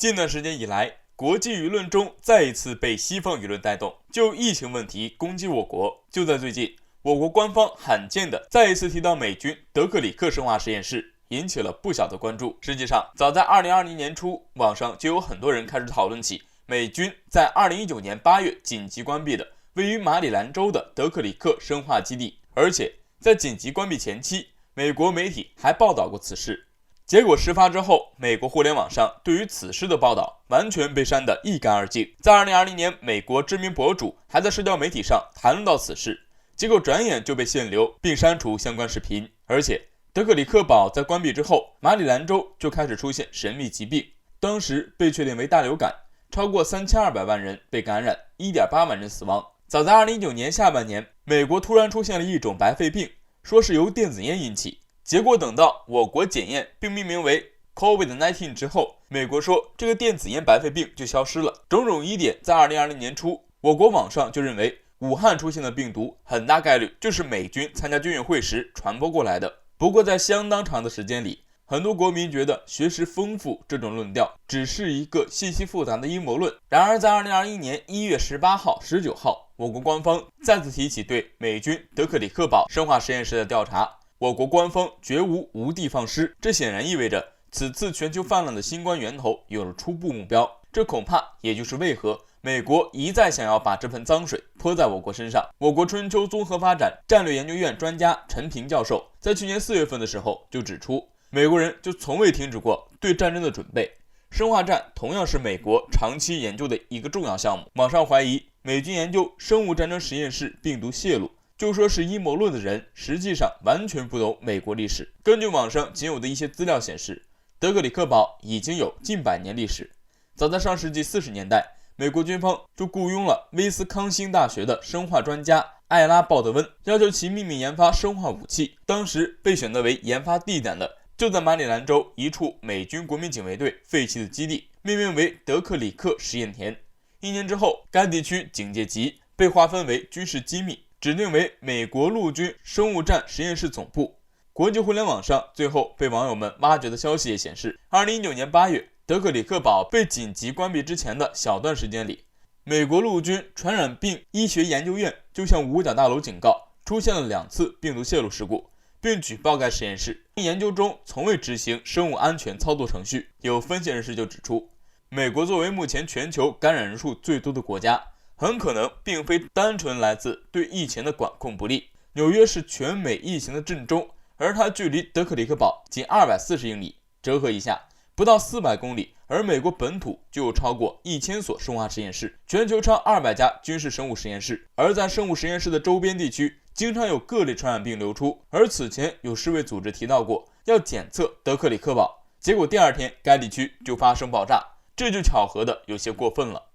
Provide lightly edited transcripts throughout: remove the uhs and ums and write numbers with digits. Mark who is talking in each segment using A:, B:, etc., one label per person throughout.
A: 近段时间以来，国际舆论中再一次被西方舆论带动，就疫情问题攻击我国。就在最近，我国官方罕见的再一次提到美军德克里克生化实验室，引起了不小的关注。实际上，早在2020年初，网上就有很多人开始讨论起美军在2019年8月紧急关闭的位于马里兰州的德克里克生化基地，而且在紧急关闭前期，美国媒体还报道过此事。结果事发之后，美国互联网上对于此事的报道完全被删得一干二净。在2020年，美国知名博主还在社交媒体上谈论到此事，结果转眼就被限流并删除相关视频。而且德克里克堡在关闭之后，马里兰州就开始出现神秘疾病，当时被确定为大流感，超过3200万人被感染， 1.8 万人死亡。早在2019年下半年，美国突然出现了一种白肺病，说是由电子烟引起。结果等到我国检验并命名为 COVID-19 之后，美国说这个电子烟白肺病就消失了。种种疑点在2020年初，我国网上就认为武汉出现的病毒很大概率就是美军参加军运会时传播过来的。不过在相当长的时间里，很多国民觉得学识丰富这种论调只是一个信息复杂的阴谋论。然而在2021年1月18号、19号，我国官方再次提起对美军德克里克堡生化实验室的调查，我国官方绝无的放矢，这显然意味着此次全球泛滥的新冠源头有了初步目标。这恐怕也就是为何美国一再想要把这盆脏水泼在我国身上。我国春秋综合发展战略研究院专家陈平教授在去年4月份的时候就指出，美国人就从未停止过对战争的准备，生化战同样是美国长期研究的一个重要项目。网上怀疑美军研究生物战争实验室病毒泄露，就说是阴谋论的人，实际上完全不懂美国历史。根据网上仅有的一些资料显示，德克里克堡已经有近100年历史。早在上世纪40年代，美国军方就雇佣了威斯康星大学的生化专家艾拉·鲍德温，要求其秘密研发生化武器。当时被选择为研发地点的就在马里兰州一处美军国民警卫队废弃的基地，命名为德克里克实验田。1年之后，该地区警戒级被划分为军事机密，指定为美国陆军生物战实验室总部。国际互联网上最后被网友们挖掘的消息也显示，2019年8月，德克里克堡被紧急关闭之前的小段时间里，美国陆军传染病医学研究院就向五角大楼警告，出现了2次病毒泄露事故，并举报该实验室研究中从未执行生物安全操作程序。有分析人士就指出，美国作为目前全球感染人数最多的国家，很可能并非单纯来自对疫情的管控不力。纽约是全美疫情的震中，而它距离德克里克堡仅240英里，折合一下不到400公里，而美国本土就有超过1000所生化实验室，全球超200家军事生物实验室。而在生物实验室的周边地区，经常有各类传染病流出，而此前有世卫组织提到过要检测德克里克堡，结果第2天该地区就发生爆炸，这就巧合的有些过分了。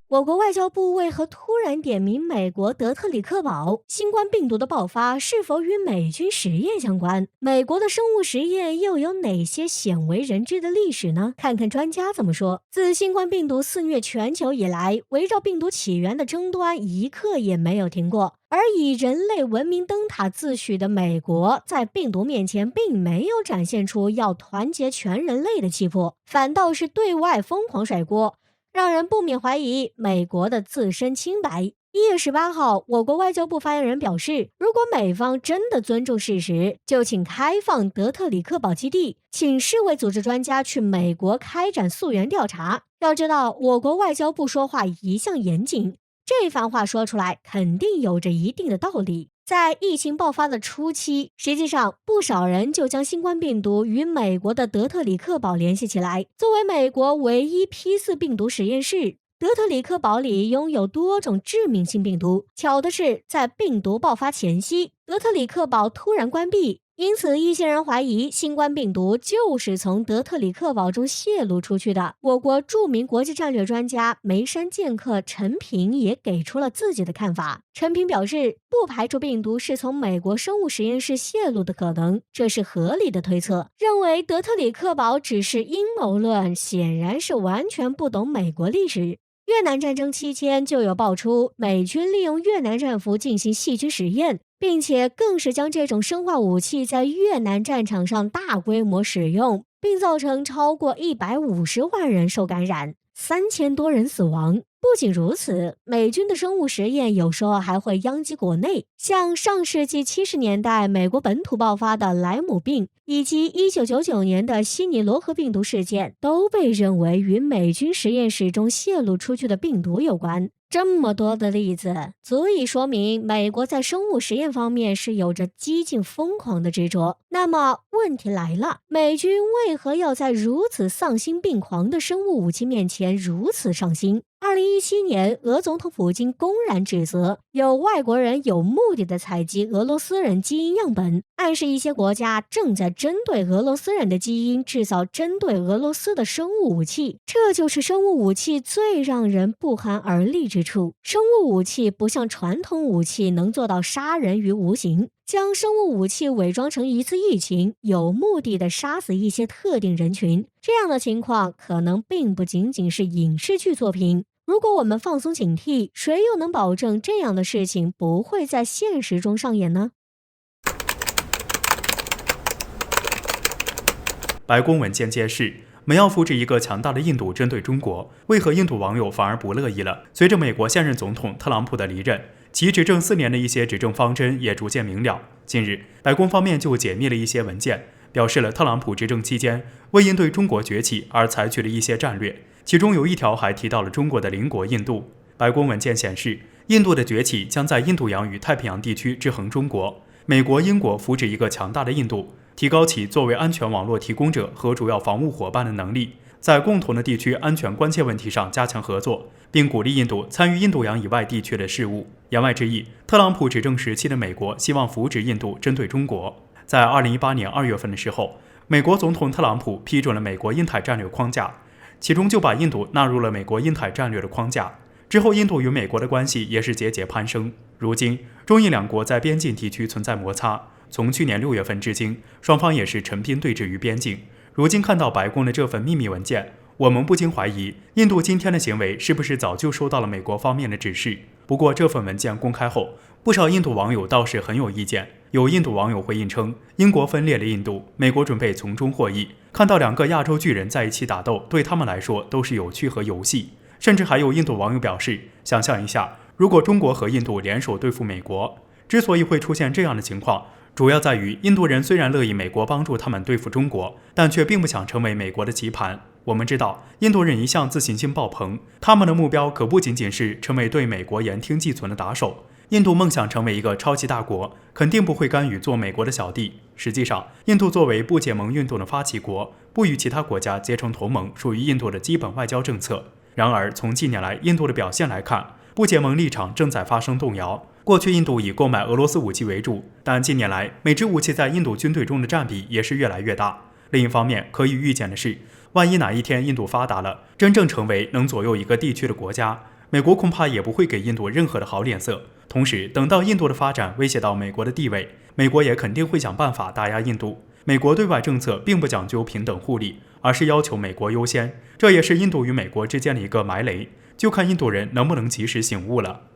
B: 我国外交部为何突然点名美国德特里克堡？新冠病毒的爆发是否与美军实验相关？美国的生物实验又有哪些鲜为人知的历史呢？看看专家怎么说。自新冠病毒肆虐全球以来，围绕病毒起源的争端一刻也没有停过。而以人类文明灯塔自诩的美国，在病毒面前并没有展现出要团结全人类的气魄，反倒是对外疯狂甩锅，让人不免怀疑美国的自身清白。1月18号，我国外交部发言人表示，如果美方真的尊重事实，就请开放德特里克堡基地，请世卫组织专家去美国开展溯源调查。要知道，我国外交部说话一向严谨，这番话说出来肯定有着一定的道理。在疫情爆发的初期，实际上不少人就将新冠病毒与美国的德特里克堡联系起来。作为美国唯一批次病毒实验室，德特里克堡里拥有多种致命性病毒。巧的是，在病毒爆发前夕，德特里克堡突然关闭，因此一些人怀疑新冠病毒就是从德特里克堡中泄露出去的。我国著名国际战略专家梅山剑客陈平也给出了自己的看法。陈平表示，不排除病毒是从美国生物实验室泄露的可能，这是合理的推测。认为德特里克堡只是阴谋论，显然是完全不懂美国历史。越南战争期间就有爆出美军利用越南战俘进行细菌实验，并且更是将这种生化武器在越南战场上大规模使用，并造成超过150万人受感染，3000多人死亡。不仅如此，美军的生物实验有时候还会殃及国内，像上世纪70年代美国本土爆发的莱姆病，以及1999年的悉尼罗河病毒事件，都被认为与美军实验室中泄露出去的病毒有关。这么多的例子，足以说明美国在生物实验方面是有着激进疯狂的执着。那么问题来了，美军为何要在如此丧心病狂的生物武器面前如此上心？2017年，俄总统普京公然指责有外国人有目的的采集俄罗斯人基因样本，暗示一些国家正在针对俄罗斯人的基因制造针对俄罗斯的生物武器。这就是生物武器最让人不寒而栗之处。生物武器不像传统武器能做到杀人于无形，将生物武器伪装成一次疫情，有目的的杀死一些特定人群，这样的情况可能并不仅仅是影视剧作品。如果我们放松警惕，谁又能保证这样的事情不会在现实中上演呢？
C: 白宫文件揭示，美要扶植一个强大的印度针对中国，为何印度网友反而不乐意了？随着美国现任总统特朗普的离任，其执政4年的一些执政方针也逐渐明了。近日，白宫方面就解密了一些文件，表示了特朗普执政期间为应对中国崛起而采取的一些战略，其中有一条还提到了中国的邻国印度。白宫文件显示，印度的崛起将在印度洋与太平洋地区制衡中国，美国、英国扶植一个强大的印度，提高其作为安全网络提供者和主要防务伙伴的能力，在共同的地区安全关切问题上加强合作，并鼓励印度参与印度洋以外地区的事务。言外之意，特朗普执政时期的美国希望扶植印度针对中国。在2018年2月份的时候，美国总统特朗普批准了美国印太战略框架，其中就把印度纳入了美国印太战略的框架。之后，印度与美国的关系也是节节攀升。如今，中印两国在边境地区存在摩擦，从去年6月份至今，双方也是陈兵对峙于边境。如今看到白宫的这份秘密文件，我们不禁怀疑，印度今天的行为是不是早就收到了美国方面的指示？不过，这份文件公开后，不少印度网友倒是很有意见。有印度网友回应称，英国分裂了印度，美国准备从中获益。看到2个亚洲巨人在一起打斗，对他们来说都是有趣和游戏。甚至还有印度网友表示，想象一下，如果中国和印度联手对付美国，之所以会出现这样的情况，主要在于印度人虽然乐意美国帮助他们对付中国，但却并不想成为美国的棋盘。我们知道，印度人一向自信心爆棚，他们的目标可不仅仅是成为对美国言听计从的打手。印度梦想成为一个超级大国，肯定不会甘于做美国的小弟。实际上，印度作为不结盟运动的发起国，不与其他国家结成同盟，属于印度的基本外交政策。然而，从近年来印度的表现来看，不结盟立场正在发生动摇。过去印度以购买俄罗斯武器为主，但近年来美制武器在印度军队中的占比也是越来越大。另一方面，可以预见的是，万一哪一天印度发达了，真正成为能左右一个地区的国家，美国恐怕也不会给印度任何的好脸色。同时，等到印度的发展威胁到美国的地位，美国也肯定会想办法打压印度。美国对外政策并不讲究平等互利，而是要求美国优先，这也是印度与美国之间的一个埋雷，就看印度人能不能及时醒悟了。